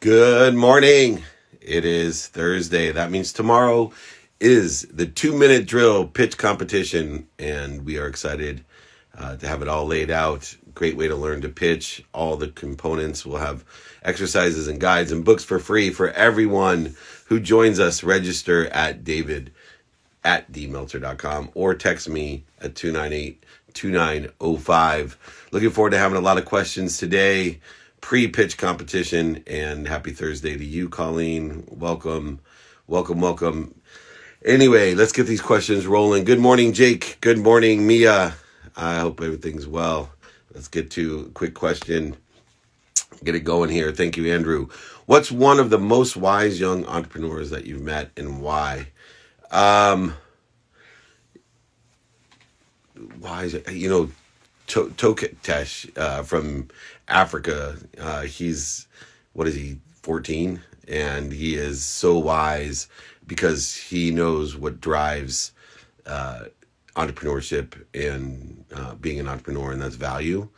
Good morning. It is Thursday. That means tomorrow is the 2-minute drill pitch competition, and we are excited to have it all laid out. Great way to learn to pitch. All the components. We'll have exercises and guides and books for free for everyone who joins us. Register at david@dmeltzer.com or text me at 298-2905. Looking forward to having a lot of questions today. Pre-pitch competition, and happy Thursday to you, Colleen. Welcome. Anyway, let's get these questions rolling. Good morning, Jake. Good morning, Mia. I hope everything's well. Let's get to a quick question. Get it going here. Thank you, Andrew. What's one of the most wise young entrepreneurs that you've met, and why? Wise, Toketesh from Africa. He's, what is he, 14? And he is so wise because he knows what drives entrepreneurship and being an entrepreneur, and that's value.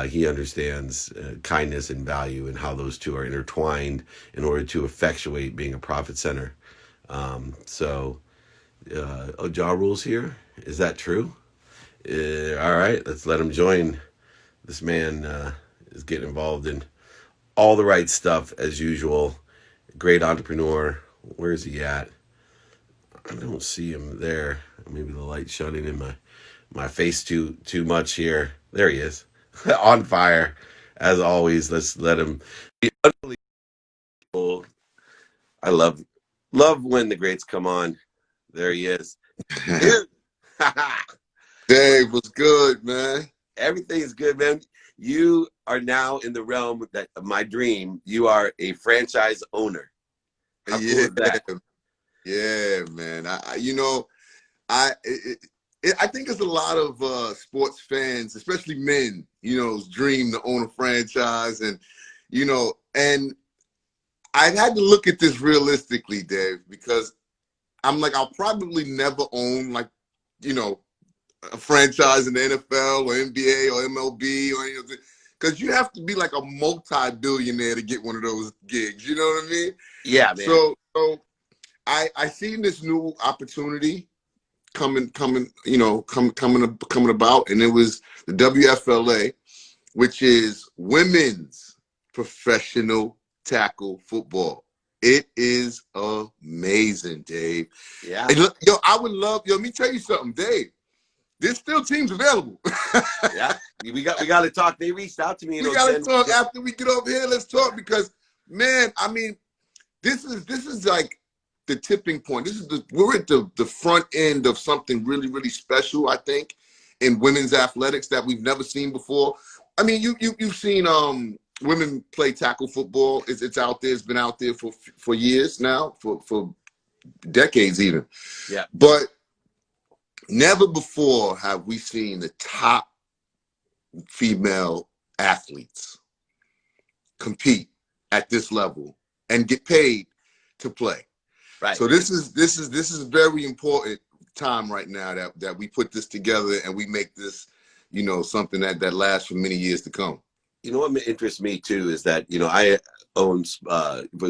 He understands kindness and value and how those two are intertwined in order to effectuate being a profit center. Ja Rule's here. Is that true? All right, let's let him join. This man is getting involved in all the right stuff as usual. Great entrepreneur. Where is he at? I don't see him there. Maybe the light's shining in my face too much here. There he is. On fire. As always, let's let him be unbelievable. I love when the greats come on. There he is. Dave, what's good, man? Everything's good, man. You are now in the realm of my dream. You are a franchise owner. How cool is that? Yeah, man. I think it's a lot of sports fans, especially men, dream to own a franchise, and I've had to look at this realistically, Dave, because I'm like, I'll probably never own a franchise in the NFL or NBA or MLB or anything, because you have to be like a multi-billionaire to get one of those gigs. You know what I mean? Yeah, man. So I seen this new opportunity coming about, and it was the WFLA, which is women's professional tackle football. It is amazing, Dave. Yeah. And look, I would love, let me tell you something, Dave. There's still teams available. Yeah, we got to talk. They reached out to me. We got to talk after we get over here. Let's talk, because, man, I mean, this is like the tipping point. We're at the front end of something really, really special, I think, in women's athletics that we've never seen before. I mean, you've seen women play tackle football. It's out there. It's been out there for years now, for decades even. Yeah. But never before have we seen the top female athletes compete at this level and get paid to play. Right. So this is very important time right now that we put this together and we make this, something that lasts for many years to come. You know what interests me too is that I was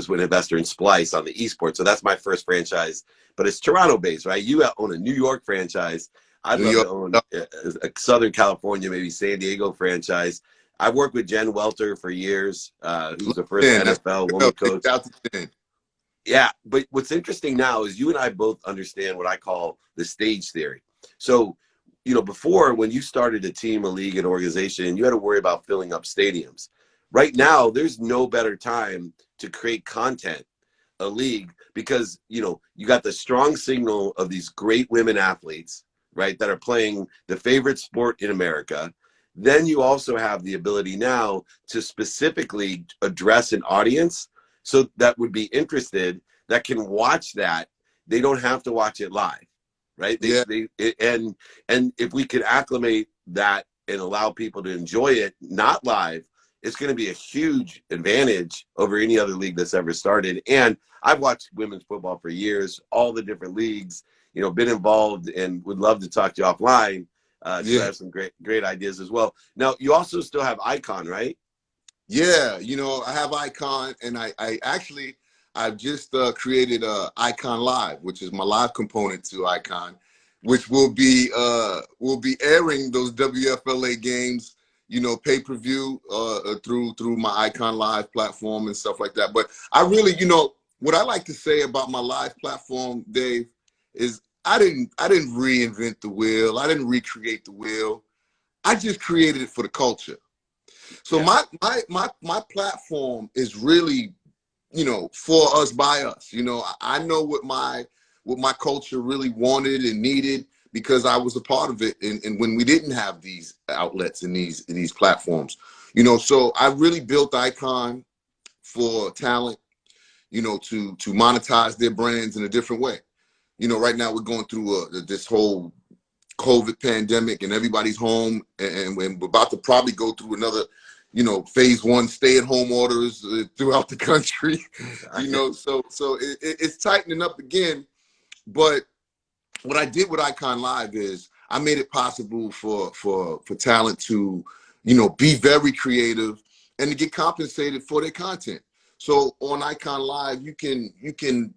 an investor in Splice on the esports, so that's my first franchise. But it's Toronto based, right? You own a New York franchise. I'd love to own a Southern California, maybe San Diego franchise. I've worked with Jen Welter for years, who's the first NFL woman coach. Yeah, but what's interesting now is you and I both understand what I call the stage theory. So, before, when you started a team, a league, an organization, you had to worry about filling up stadiums. Right now, there's no better time to create content, a league, because, you got the strong signal of these great women athletes, right, that are playing the favorite sport in America. Then you also have the ability now to specifically address an audience so that would be interested, that can watch that. They don't have to watch it live, right? And if we could acclimate that and allow people to enjoy it not live, it's going to be a huge advantage over any other league that's ever started. And I've watched women's football for years, all the different leagues, been involved, and would love to talk to you offline. You have some great ideas as well. Now, you also still have Icon, right? Yeah, I have Icon, and I've just created Icon Live, which is my live component to Icon, which will be airing those WFLA games, pay-per-view through my Icon Live platform and stuff like that. But I really, what I like to say about my live platform, Dave, is I didn't reinvent the wheel. I didn't recreate the wheel. I just created it for the culture. So my platform is really, for us, by us. I know what my culture really wanted and needed because I was a part of it. And when we didn't have these outlets and these platforms, so I really built Icon for talent, to monetize their brands in a different way. Right now we're going through this whole COVID pandemic and everybody's home, and we're about to probably go through another, phase one stay-at-home orders throughout the country. So it's tightening up again. But what I did with Icon Live is I made it possible for talent to, be very creative and to get compensated for their content. So on Icon Live, you can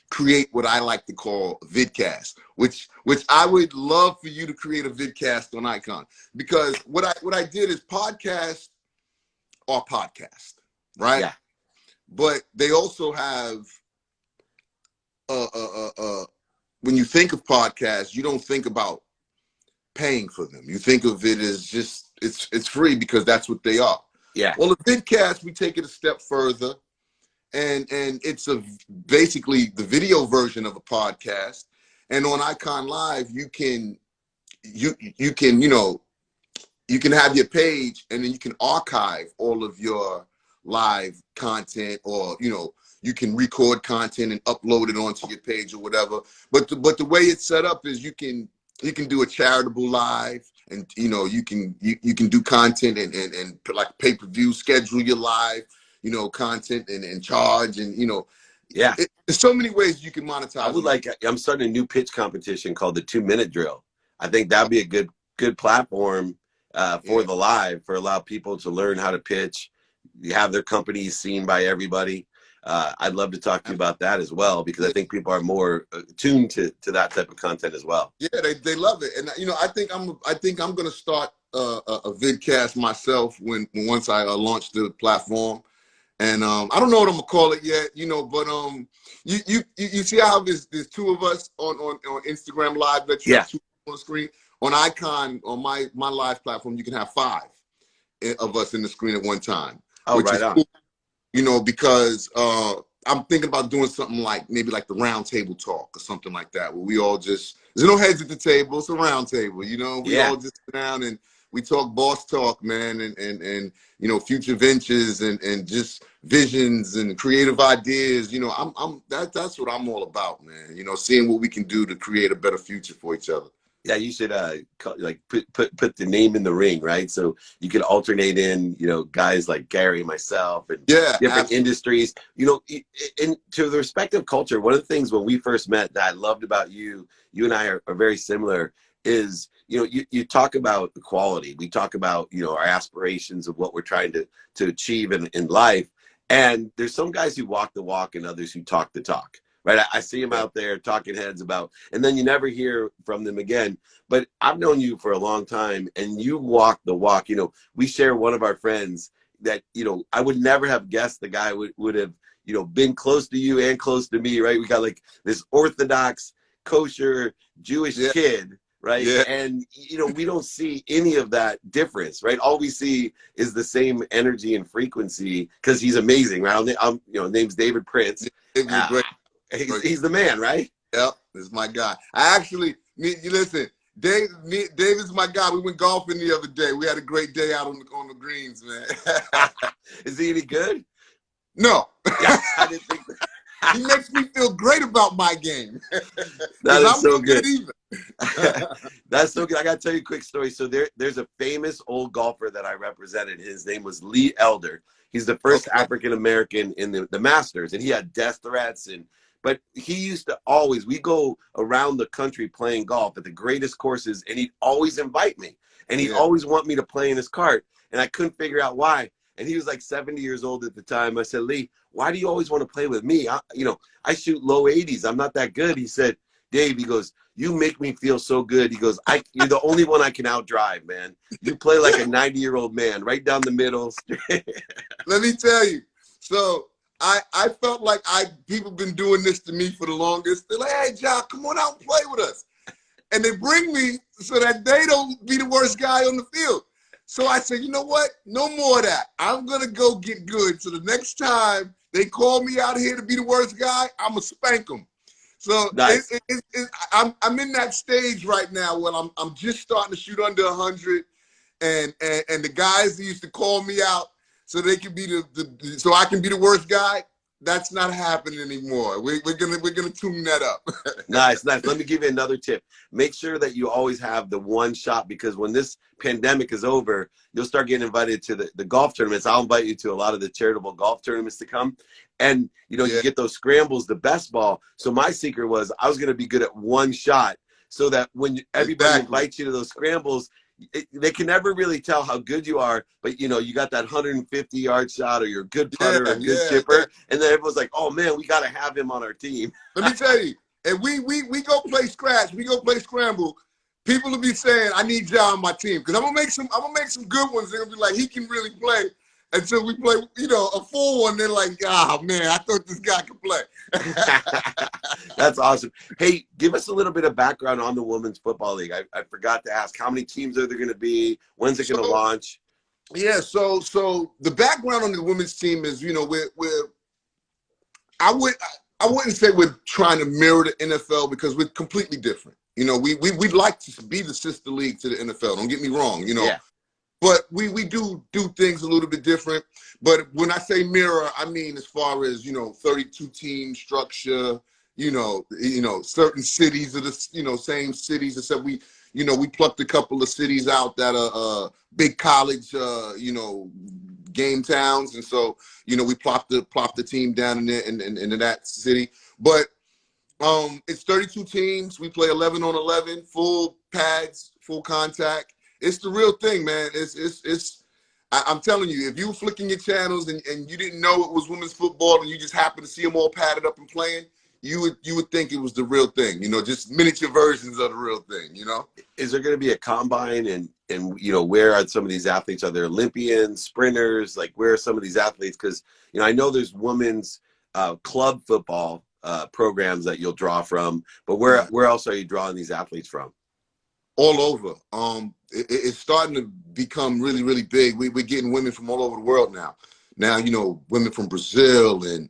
create what I like to call vidcast, which I would love for you to create a vidcast on Icon, because what I did is podcast or podcast, right? Yeah. But they also have when you think of podcasts, you don't think about paying for them. You think of it as just it's free because that's what they are. Yeah. Well, the vidcast, we take it a step further. And it's basically the video version of a podcast. And on Icon Live, you can have your page, and then you can archive all of your live content, or you can record content and upload it onto your page or whatever. But the way it's set up is you can do a charitable live, and you can do content and like pay-per-view, schedule your live content and charge, and there's so many ways you can monetize. I'm starting a new pitch competition called the 2-minute drill. I think that'd be a good platform for the live, for allow people to learn how to pitch, have their companies seen by everybody. I'd love to talk to you about that as well, because I think people are more tuned to that type of content as well. Yeah, they love it. And I think I'm going to start a vidcast myself once I launch the platform. And I don't know what I'm gonna call it yet, but you see how there's two of us on Instagram Live that you have two on the screen. On Icon, on my live platform, you can have 5 of us in the screen at one time. Oh, which right is cool, because I'm thinking about doing something like maybe like the round table talk or something like that, where we all there's no heads at the table, it's a round table, we all just sit down and we talk boss talk, man, and future ventures and just visions and creative ideas. That's what I'm all about, man. Seeing what we can do to create a better future for each other. Yeah, you should put the name in the ring, right? So you could alternate in, guys like Gary, myself, and different industries. And to the respective culture, one of the things when we first met that I loved about you and I are very similar, is you talk about equality. We talk about our aspirations of what we're trying to achieve in life. And there's some guys who walk the walk and others who talk the talk. Right, I see them out there talking heads about, and then you never hear from them again. But I've known you for a long time, and you walk the walk. We share one of our friends that I would never have guessed the guy would have been close to you and close to me. Right, we got like this Orthodox, kosher Jewish kid. Right. Yeah. And, we don't see any of that difference. Right. All we see is the same energy and frequency, because he's amazing. Right. Name's David Prince. He's the man, right? Yep. This is my guy. Listen, David's my guy. We went golfing the other day. We had a great day out on the greens, man. Is he any good? No. Yeah, I didn't think that. He makes me feel great about my game. That is so good. That's so good. I got to tell you a quick story. So there's a famous old golfer that I represented. His name was Lee Elder. He's the first African-American in the Masters, and he had death threats. But he used to we go around the country playing golf at the greatest courses, and he'd always invite me. And he'd always want me to play in his cart. And I couldn't figure out why. And he was like 70 years old at the time. I said, Lee, why do you always want to play with me? I shoot low 80s. I'm not that good. He said, Dave, he goes, you make me feel so good. He goes, you're the only one I can outdrive, man. You play like a 90-year-old man, right down the middle. Let me tell you. So I felt like people been doing this to me for the longest. They're like, hey, John, come on out and play with us. And they bring me so that they don't be the worst guy on the field. So I said, you know what? No more of that. I'm going to go get good. So the next time they call me out here to be the worst guy, I'm going to spank them. So nice. I'm in that stage right now where I'm just starting to shoot under 100. And the guys that used to call me out so they can be so I can be the worst guy, that's not happening anymore. We're gonna tune that up. Nice. Let me give you another tip. Make sure that you always have the one shot, because when this pandemic is over, you'll start getting invited to the golf tournaments. I'll invite you to a lot of the charitable golf tournaments to come. And you get those scrambles, the best ball. So my secret was I was gonna be good at one shot, so that when everybody invites you to those scrambles, they can never really tell how good you are, but you got that 150-yard shot, or you're a good putter, or a good chipper, and then everyone's like, "Oh man, we got to have him on our team." Let me tell you, if we go play scratch, we go play scramble, people will be saying, "I need John on my team," because I'm gonna make some good ones. They're gonna be like, "He can really play." Until we play, a full one, they're like, "Ah, man, I thought this guy could play." That's awesome. Hey, give us a little bit of background on the Women's Football League. I forgot to ask, how many teams are there going to be? When's it going to launch? Yeah, so the background on the women's team is, I wouldn't say we're trying to mirror the NFL, because we're completely different. We'd like to be the sister league to the NFL. Don't get me wrong, Yeah. But we do things a little bit different. But when I say mirror, I mean as far as 32 team structure. Certain cities are the same cities, except we plucked a couple of cities out that are big college game towns, and so we plopped the team down in there in that city. But it's 32 teams. We play 11 on 11, full pads, full contact. It's the real thing, man. I'm telling you, if you were flicking your channels and you didn't know it was women's football, and you just happened to see them all padded up and playing, you would think it was the real thing. Just miniature versions of the real thing. Is there going to be a combine, and where are some of these athletes? Are there Olympians, sprinters? Like, where are some of these athletes? Because I know there's women's club football programs that you'll draw from, but where else are you drawing these athletes from? All over. It's starting to become really, really big. We're getting women from all over the world now. Now, women from Brazil and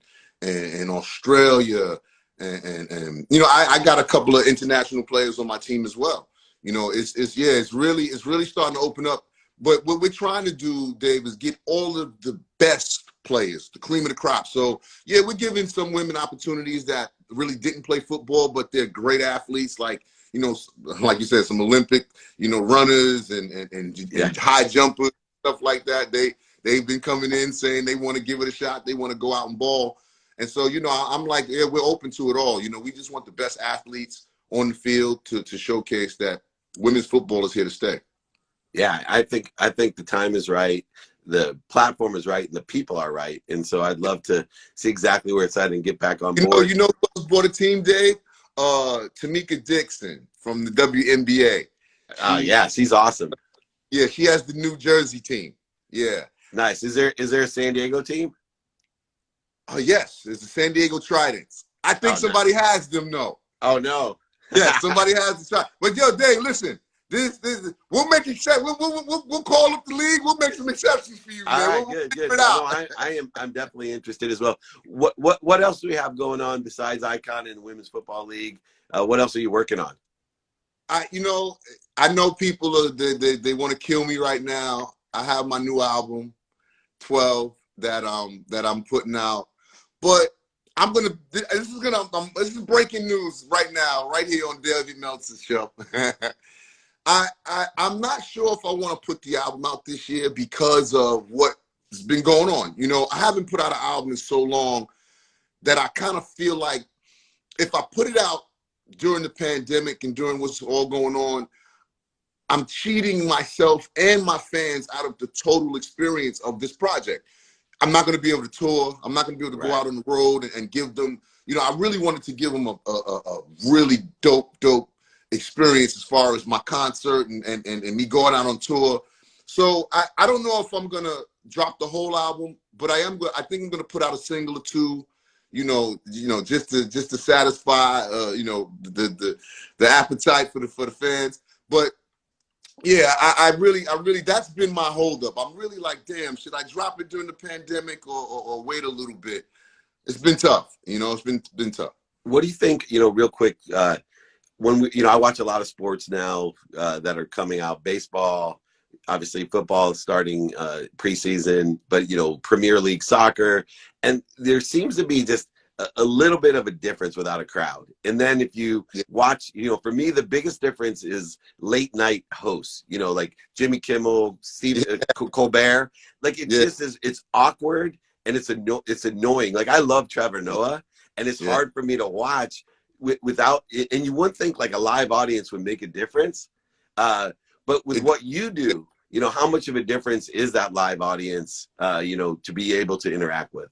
Australia, and I got a couple of international players on my team as well. It's really starting to open up. But what we're trying to do, Dave, is get all of the best players, the cream of the crop. So yeah, we're giving some women opportunities that really didn't play football, but they're great athletes, like you said, some Olympic, runners and high jumpers, stuff like that. They've been coming in saying they want to give it a shot. They want to go out and ball. And so, I'm like, yeah, we're open to it all. We just want the best athletes on the field to showcase that women's football is here to stay. Yeah, I think the time is right. The platform is right, and the people are right. And so I'd love to see exactly where it's at and get back on board. Who else bought a team, Dave? Tamika Dixon from the WNBA. Yeah, she's awesome. Yeah, she has the New Jersey team. Yeah. Nice. Is there a San Diego team? Yes, it's the San Diego Tridents. I think somebody has them, though. Oh, no. Yeah, somebody has the Tridents. But, yo, Dave, listen. This we'll make exceptions. We'll call up the league. We'll make some exceptions for you, man. All right, good. No, I'm definitely interested as well. What else do we have going on besides Icon and the Women's Football League? What else are you working on? I know people they want to kill me right now. I have my new album, 12, that I'm putting out, but this is breaking news right now, right here on David Meltzer's show. I'm not sure if I want to put the album out this year because of what's been going on. I haven't put out an album in so long that I kind of feel like if I put it out during the pandemic and during what's all going on, I'm cheating myself and my fans out of the total experience of this project. I'm not going to be able to tour. I'm not going to be able to go out on the road and give them, you know, I really wanted to give them a really dope experience as far as my concert and me going out on tour. So I don't know if I'm going to drop the whole album, but I think I'm going to put out a single or two, just to satisfy, the appetite for the fans. But yeah, I really, that's been my holdup. I'm really like, damn, should I drop it during the pandemic or wait a little bit? It's been tough, it's been tough. What do you think, real quick, when I watch a lot of sports now that are coming out, baseball, obviously football is starting preseason, but, Premier League soccer, and there seems to be just a little bit of a difference without a crowd. And then if you watch, for me, the biggest difference is late night hosts, like Jimmy Kimmel, Steve Colbert, like it just is, it's awkward and it's annoying. Like I love Trevor Noah and it's hard for me to watch without, and you wouldn't think like a live audience would make a difference. But with what you do, how much of a difference is that live audience, to be able to interact with?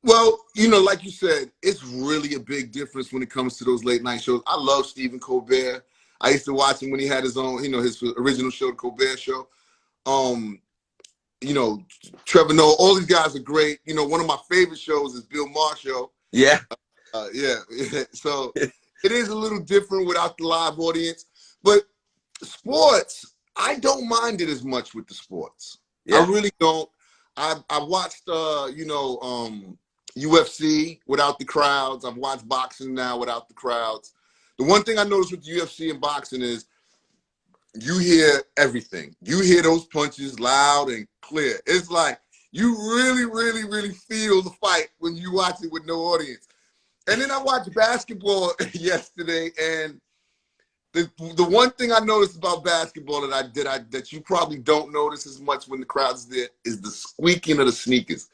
Well, like you said, it's really a big difference when it comes to those late night shows. I love Stephen Colbert. I used to watch him when he had his own, his original show, The Colbert Show. Trevor Noah, all these guys are great. One of my favorite shows is Bill Maher Show. Yeah. So it is a little different without the live audience. But sports, I don't mind it as much with the sports. Yeah. I really don't. I watched, UFC without the crowds. I've watched boxing now without the crowds. The one thing I noticed with UFC and boxing is you hear everything. You hear those punches loud and clear. It's like you really, really, really feel the fight when you watch it with no audience. And then I watched basketball yesterday, and the one thing I noticed about basketball that you probably don't notice as much when the crowd's there is the squeaking of the sneakers.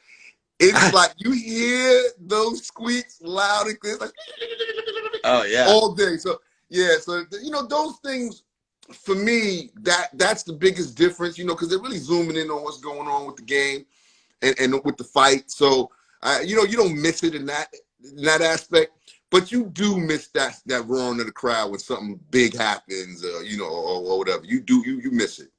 It's like you hear those squeaks loud and clear. It's like, oh yeah, all day. So yeah, those things for me, that's the biggest difference. Because they're really zooming in on what's going on with the game and with the fight. So you don't miss it in that aspect, but you do miss that roaring of the crowd when something big happens, or whatever. You miss it.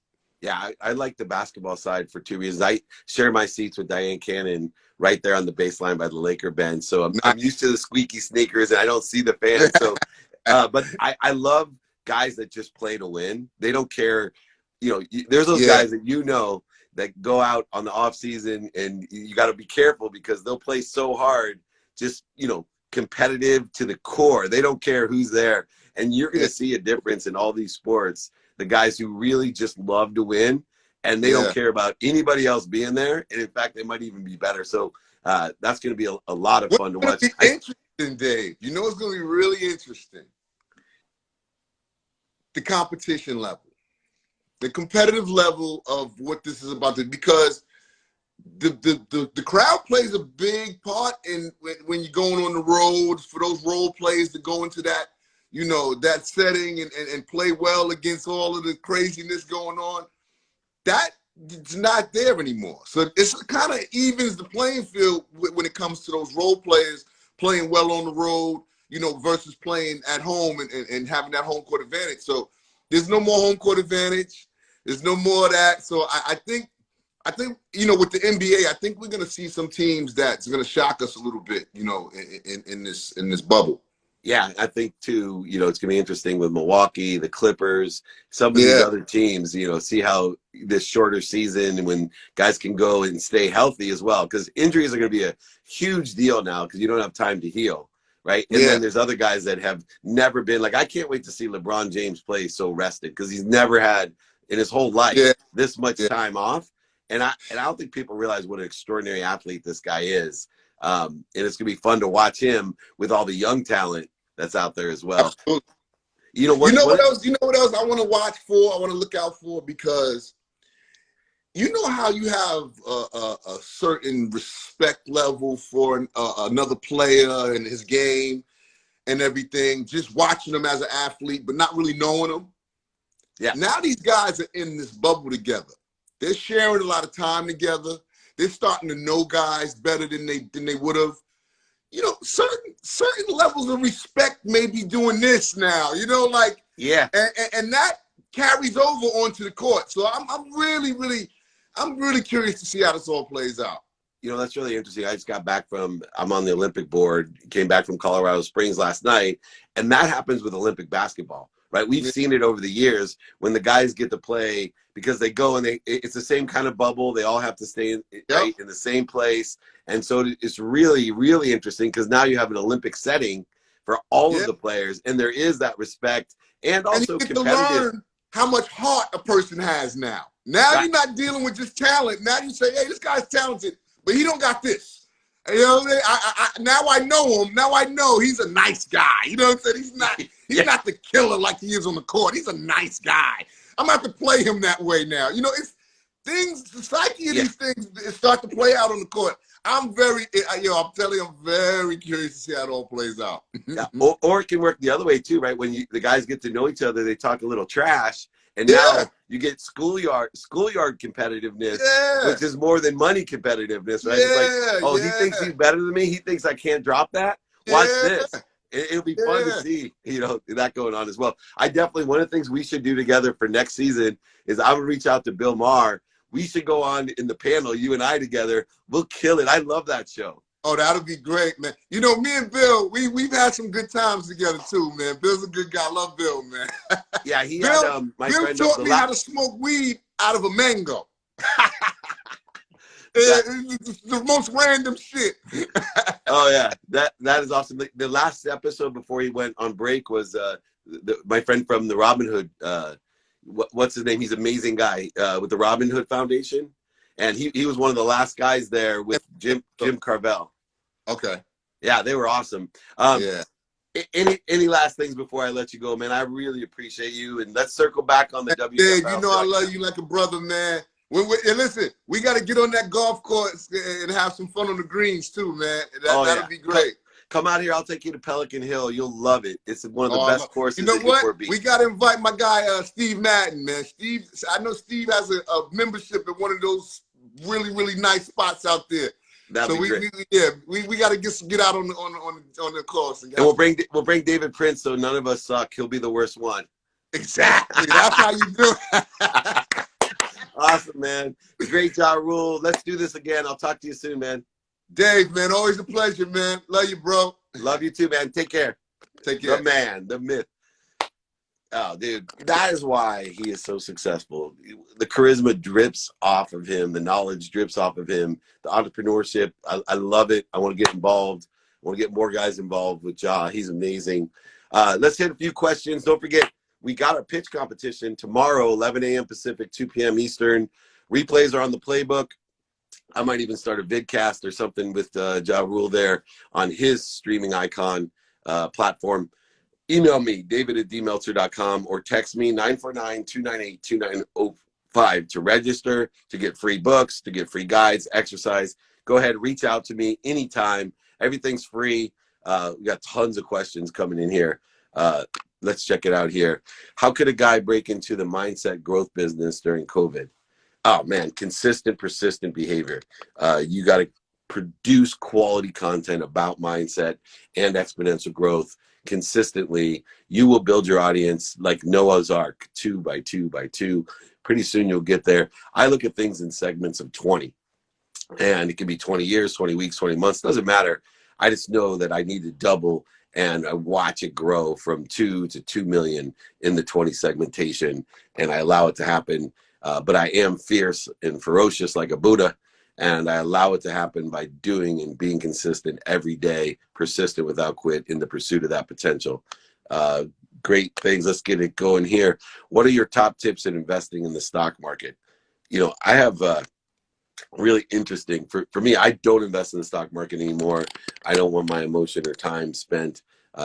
Yeah, I like the basketball side for two reasons. I share my seats with Diane Cannon right there on the baseline by the Laker bench. So I'm used to the squeaky sneakers and I don't see the fans. So, but I love guys that just play to win. They don't care. There's those guys that that go out on the off season and you got to be careful because they'll play so hard, just, competitive to the core. They don't care who's there. And you're going to see a difference in all these sports. The guys who really just love to win and they don't care about anybody else being there. And in fact, they might even be better. So that's going to be a lot of fun to watch. Interesting, Dave. It's going to be really interesting. The competition level, the competitive level of what this is about because the crowd plays a big part in when you're going on the road for those role plays to go into that, that setting and play well against all of the craziness going on. That's not there anymore. So it's kind of evens the playing field when it comes to those role players playing well on the road, versus playing at home and having that home court advantage. So there's no more home court advantage. There's no more of that. So I think, with the NBA, I think we're going to see some teams that's going to shock us a little bit, in this bubble. Yeah, I think too, it's going to be interesting with Milwaukee, the Clippers, some of these other teams, see how this shorter season when guys can go and stay healthy as well. Because injuries are going to be a huge deal now because you don't have time to heal, right? And then there's other guys that have never been, like I can't wait to see LeBron James play so rested because he's never had in his whole life this much time off. And I don't think people realize what an extraordinary athlete this guy is. And it's going to be fun to watch him with all the young talent that's out there as well. Absolutely. What else? You know what else I want to watch for? I want to look out for because how you have a certain respect level for another player and his game and everything, just watching him as an athlete, but not really knowing him. Yeah. Now these guys are in this bubble together. They're sharing a lot of time together. They're starting to know guys better than they would have. You know, certain levels of respect may be doing this now. You know, like yeah, and that carries over onto the court. So I'm really curious to see how this all plays out. You know, that's really interesting. I just got back I'm on the Olympic board, came back from Colorado Springs last night, and that happens with Olympic basketball, right? We've seen it over the years when the guys get to play because they go and it's the same kind of bubble. They all have to stay right in the same place. And so it's really, really interesting because now you have an Olympic setting for all of the players, and there is that respect and also you get competitive. To learn how much heart a person has now. Now you're not dealing with just talent. Now you say, hey, this guy's talented, but he don't got this. You know, now I know him. Now I know he's a nice guy. You know what I'm saying? He's not the killer like he is on the court. He's a nice guy. I'm going to have to play him that way now. You know, it's things, the psyche of these things start to play out on the court. I'm telling you, I'm very curious to see how it all plays out. Yeah. Or it can work the other way too, right? When the guys get to know each other, they talk a little trash. And now you get schoolyard competitiveness, which is more than money competitiveness, right? It's like, he thinks he's better than me. He thinks I can't drop that. Watch this. It'll be fun to see, you know, that going on as well. One of the things we should do together for next season is I would reach out to Bill Maher. We should go on in the panel, you and I together. We'll kill it. I love that show. Oh, that'll be great, man. You know, me and Bill, we've had some good times together too, man. Bill's a good guy. I love Bill, man. Yeah, Bill taught me how to smoke weed out of a mango. It's the most random shit. Oh yeah, that is awesome. The last episode before he went on break was my friend from the Robin Hood. What's his name? He's an amazing guy with the Robin Hood Foundation. And he was one of the last guys there with Jim Carvel. Okay. Yeah, they were awesome. Any last things before I let you go, man? I really appreciate you. And let's circle back on the WFL. Dave, you know I love you like a brother, man. And listen, we got to get on that golf course and have some fun on the greens too, man. That'll be great. Come out here. I'll take you to Pelican Hill. You'll love it. It's one of the best courses. You know what? We got to invite my guy, Steve Madden, man. I know Steve has a membership at one of those really, really nice spots out there. That'd be great. We got to get out on the course. And we'll bring David Prince so none of us suck. He'll be the worst one. Exactly. That's how you do it. Awesome, man. Great job, Rule. Let's do this again. I'll talk to you soon, man. Dave, man, always a pleasure, man. Love you, bro. Love you too, man. Take care. Take care. The man, the myth. Oh, dude, that is why he is so successful. The charisma drips off of him. The knowledge drips off of him. The entrepreneurship, I love it. I want to get involved. I want to get more guys involved with Ja. He's amazing. Let's hit a few questions. Don't forget, we got our pitch competition tomorrow, 11 a.m. Pacific, 2 p.m. Eastern. Replays are on the playbook. I might even start a vidcast or something with Ja Rule there on his streaming icon platform. Email me, david@dmeltzer.com, or text me 949-298-2905 to register, to get free books, to get free guides, exercise. Go ahead, reach out to me anytime. Everything's free. We got tons of questions coming in here. Let's check it out here. How could a guy break into the mindset growth business during COVID? Oh, man, consistent, persistent behavior. You got to produce quality content about mindset and exponential growth consistently. You will build your audience like Noah's Ark, 2 by 2 by 2. Pretty soon you'll get there. I look at things in segments of 20. And it can be 20 years, 20 weeks, 20 months. Doesn't matter. I just know that I need to double and I watch it grow from 2 to 2 million in the 20 segmentation. And I allow it to happen. But I am fierce and ferocious like a Buddha. And I allow it to happen by doing and being consistent every day, persistent without quit in the pursuit of that potential. Great things. Let's get it going here. What are your top tips in investing in the stock market? You know, I have really interesting. For me, I don't invest in the stock market anymore. I don't want my emotion or time spent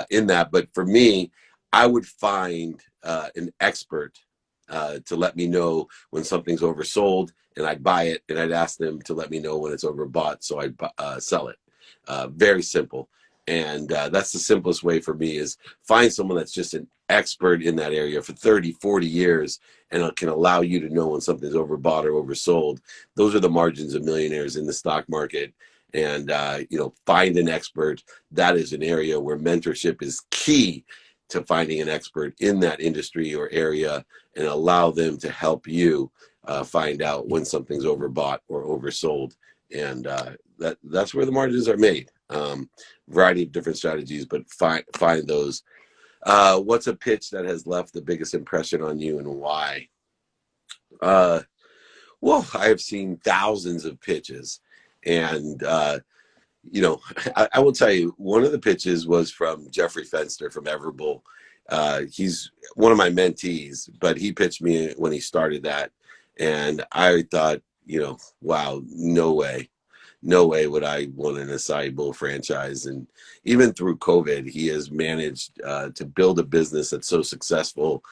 in that. But for me, I would find an expert to let me know when something's oversold, and I'd buy it, and I'd ask them to let me know when it's overbought, so I'd sell it. Very simple. And that's the simplest way for me, is find someone that's just an expert in that area for 30, 40 years, and it can allow you to know when something's overbought or oversold. Those are the margins of millionaires in the stock market. And, find an expert. That is an area where mentorship is key to finding an expert in that industry or area, and allow them to help you find out when something's overbought or oversold. And that's where the margins are made. Variety of different strategies, but find those. What's a pitch that has left the biggest impression on you, and why? Well, I have seen thousands of pitches, and I will tell you, one of the pitches was from Jeffrey Fenster from Everbull. He's one of my mentees, but he pitched me when he started that, and I thought, wow, no way would I want an acai bowl franchise. And even through COVID, he has managed to build a business that's so successful.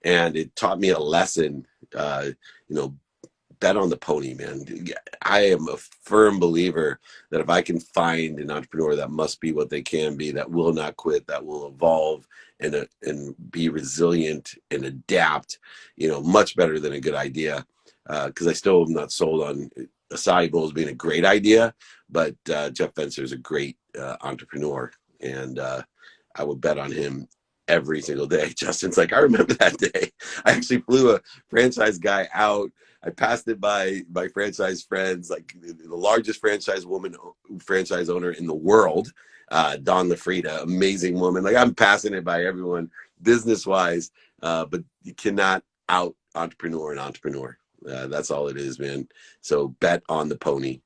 And it taught me a lesson, bet on the pony, man. I am a firm believer that if I can find an entrepreneur that must be what they can be, that will not quit, that will evolve and be resilient and adapt, much better than a good idea. Because I still am not sold on acai bowls being a great idea, but Jeff Fenster is a great entrepreneur, and I would bet on him every single day. Justin's like, I remember that day. I actually flew a franchise guy out. I passed it by my franchise friends, like the largest franchise owner in the world, Dawn LaFrida, amazing woman. Like, I'm passing it by everyone business wise, but you cannot out entrepreneur an entrepreneur. That's all it is, man. So bet on the pony.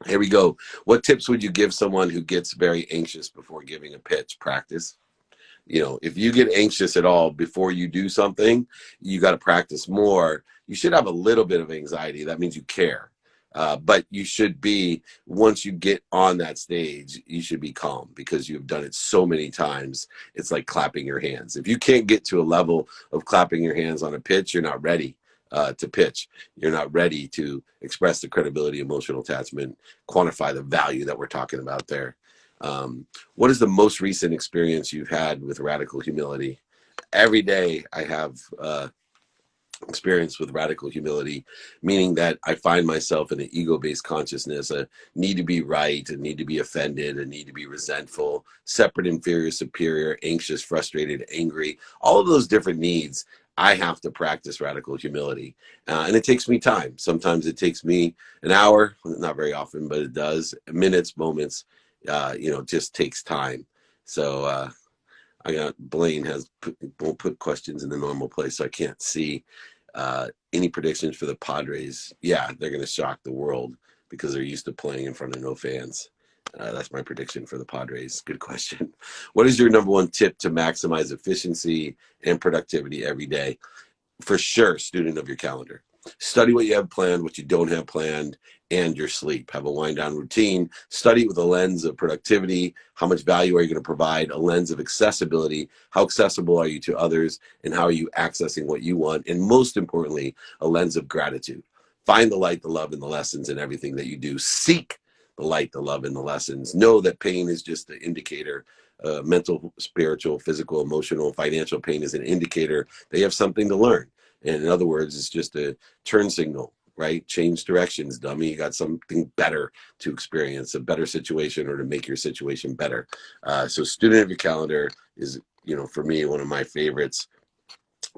Here we go. What tips would you give someone who gets very anxious before giving a pitch? Practice. If you get anxious at all before you do something, you got to practice more. You should have a little bit of anxiety. That means you care. But you should be, once you get on that stage, you should be calm, because you've done it so many times. It's like clapping your hands. If you can't get to a level of clapping your hands on a pitch, you're not ready to pitch. You're not ready to express the credibility, emotional attachment, quantify the value that we're talking about there. What is the most recent experience you've had with radical humility? Every day I have experience with radical humility, meaning that I find myself in an ego-based consciousness, a need to be right, a need to be offended, a need to be resentful, separate, inferior, superior, anxious, frustrated, angry, all of those different needs. I have to practice radical humility. And it takes me time. Sometimes it takes me an hour, not very often, but it does. Minutes, moments, just takes time. So I got Blaine won't put questions in the normal place, so I can't see any predictions for the Padres. Yeah, they're going to shock the world because they're used to playing in front of no fans. That's my prediction for the Padres. Good question. What is your number one tip to maximize efficiency and productivity every day? For sure, student of your calendar. Study what you have planned, what you don't have planned, and your sleep. Have a wind down routine. Study with a lens of productivity. How much value are you going to provide? A lens of accessibility. How accessible are you to others? And how are you accessing what you want? And most importantly, a lens of gratitude. Find the light, the love, and the lessons in everything that you do. Seek the light, the love, and the lessons. Know that pain is just an indicator. Mental, spiritual, physical, emotional, financial pain is an indicator they have something to learn. And in other words, it's just a turn signal, right? Change directions, dummy. You got something better to experience, a better situation, or to make your situation better. So student of your calendar is, for me, one of my favorites.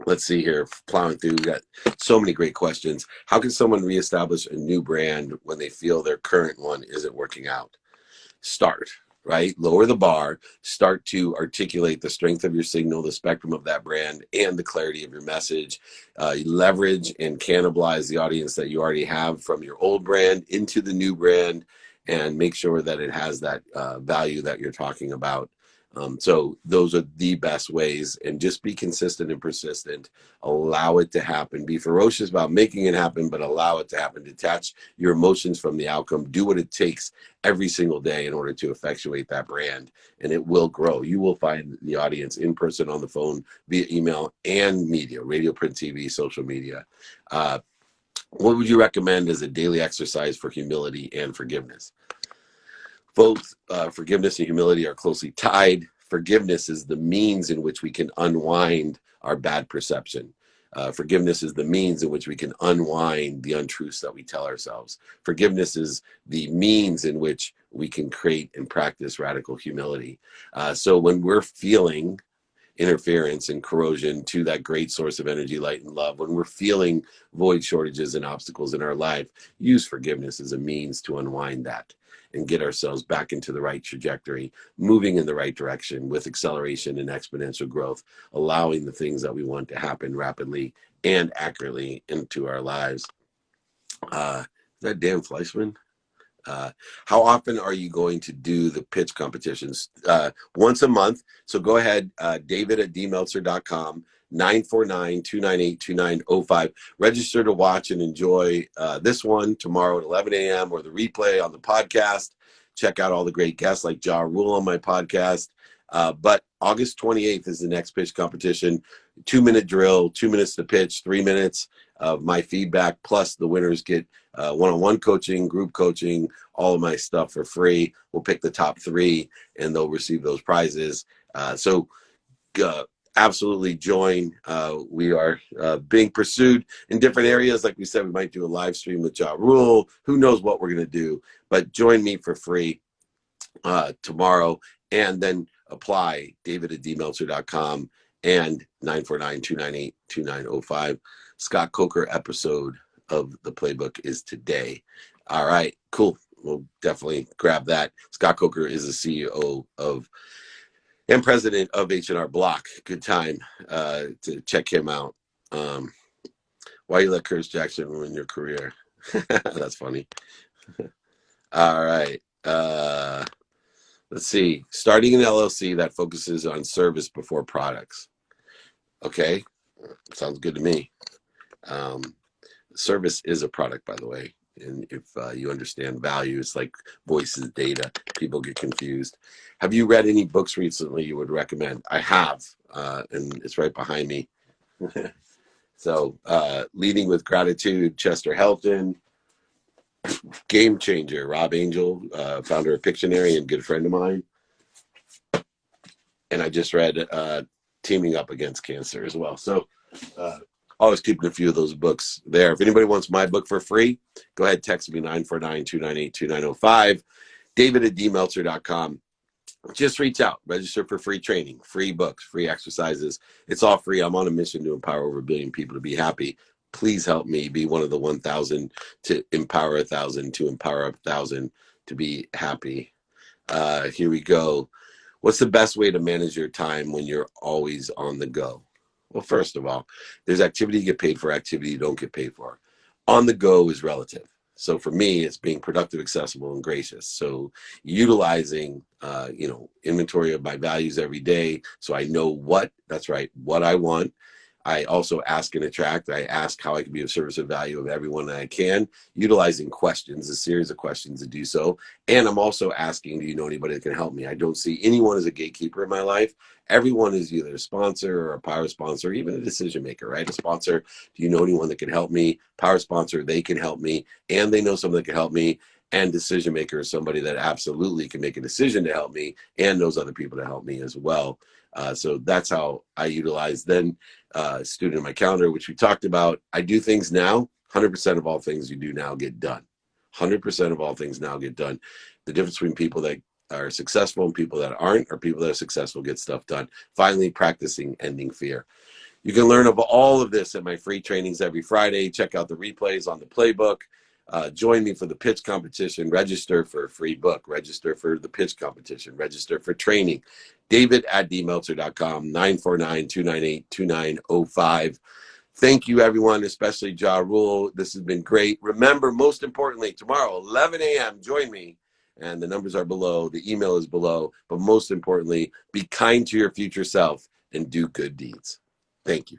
Let's see here, plowing through, we got so many great questions. How can someone reestablish a new brand when they feel their current one isn't working out? Start, right? Lower the bar, start to articulate the strength of your signal, the spectrum of that brand, and the clarity of your message. Leverage and cannibalize the audience that you already have from your old brand into the new brand, and make sure that it has that value that you're talking about. So those are the best ways, and just be consistent and persistent. Allow it to happen. Be ferocious about making it happen, but allow it to happen. Detach your emotions from the outcome. Do what it takes every single day in order to effectuate that brand, and it will grow. You will find the audience in person, on the phone, via email, and media, radio, print, TV, social media. What would you recommend as a daily exercise for humility and forgiveness? Both forgiveness and humility are closely tied. Forgiveness is the means in which we can unwind our bad perception. Forgiveness is the means in which we can unwind the untruths that we tell ourselves. Forgiveness is the means in which we can create and practice radical humility. So when we're feeling interference and corrosion to that great source of energy, light, and love, when we're feeling void, shortages, and obstacles in our life, use forgiveness as a means to unwind that and get ourselves back into the right trajectory, moving in the right direction with acceleration and exponential growth, allowing the things that we want to happen rapidly and accurately into our lives. Is that Dan Fleischman? How often are you going to do the pitch competitions? Once a month. So go ahead, David at dmeltzer.com, 949-298-2905. Register to watch and enjoy this one tomorrow at 11 a.m. or the replay on the podcast. Check out all the great guests like Ja Rule on my podcast. But August 28th is the next pitch competition. 2-minute drill, 2 minutes to pitch, 3 minutes of my feedback, plus the winners get one-on-one coaching, group coaching, all of my stuff for free. We'll pick the top 3 and they'll receive those prizes. So absolutely join. We are being pursued in different areas. Like we said, we might do a live stream with Ja Rule. Who knows what we're going to do, but join me for free tomorrow, and then apply, David at dmeltzer.com and 949-298-2905. Scott Coker episode of the playbook is today. All right, cool. We'll definitely grab that. Scott Coker is the CEO of and president of H&R Block. Good time to check him out. Why you let Curtis Jackson ruin your career? That's funny. All right. Let's see. Starting an LLC that focuses on service before products. Okay. Sounds good to me. Service is a product, by the way. And if you understand value, it's like voice is data. People get confused. Have you read any books recently you would recommend? I have, and it's right behind me. So, Leading with Gratitude, Chester Helton. Game Changer, Rob Angel, founder of Pictionary and good friend of mine. And I just read Teaming Up Against Cancer as well. So, always keeping a few of those books there. If anybody wants my book for free, go ahead, text me 949-298-2905, David at dmeltzer.com. Just reach out, register for free training, free books, free exercises. It's all free. I'm on a mission to empower over 1 billion people to be happy. Please help me be one of the 1,000 to empower 1,000 to empower 1,000 to be happy. Here we go. What's the best way to manage your time when you're always on the go? Well, first of all, there's activity you get paid for, activity you don't get paid for. On the go is relative. So for me, it's being productive, accessible, and gracious. So utilizing, inventory of my values every day, so I know what I want. I also ask and attract. I ask how I can be of service of value of everyone that I can, utilizing questions, a series of questions to do so. And I'm also asking, do you know anybody that can help me? I don't see anyone as a gatekeeper in my life. Everyone is either a sponsor or a power sponsor, even a decision maker, right? A sponsor, do you know anyone that can help me? Power sponsor, they can help me, and they know someone that can help me. And decision maker is somebody that absolutely can make a decision to help me and knows other people to help me as well. So that's how I utilize. Then student in my calendar, which we talked about. I do things now. 100% of all things you do now get done. 100% of all things now get done. The difference between people that are successful and people that aren't, or people that are successful get stuff done. Finally, practicing ending fear. You can learn of all of this at my free trainings every Friday. Check out the replays on the playbook. Join me for the pitch competition. Register for a free book. Register for the pitch competition. Register for training. David at dmeltzer.com, 949-298-2905. Thank you, everyone, especially Ja Rule. This has been great. Remember, most importantly, tomorrow, 11 a.m., join me. And the numbers are below. The email is below. But most importantly, be kind to your future self and do good deeds. Thank you.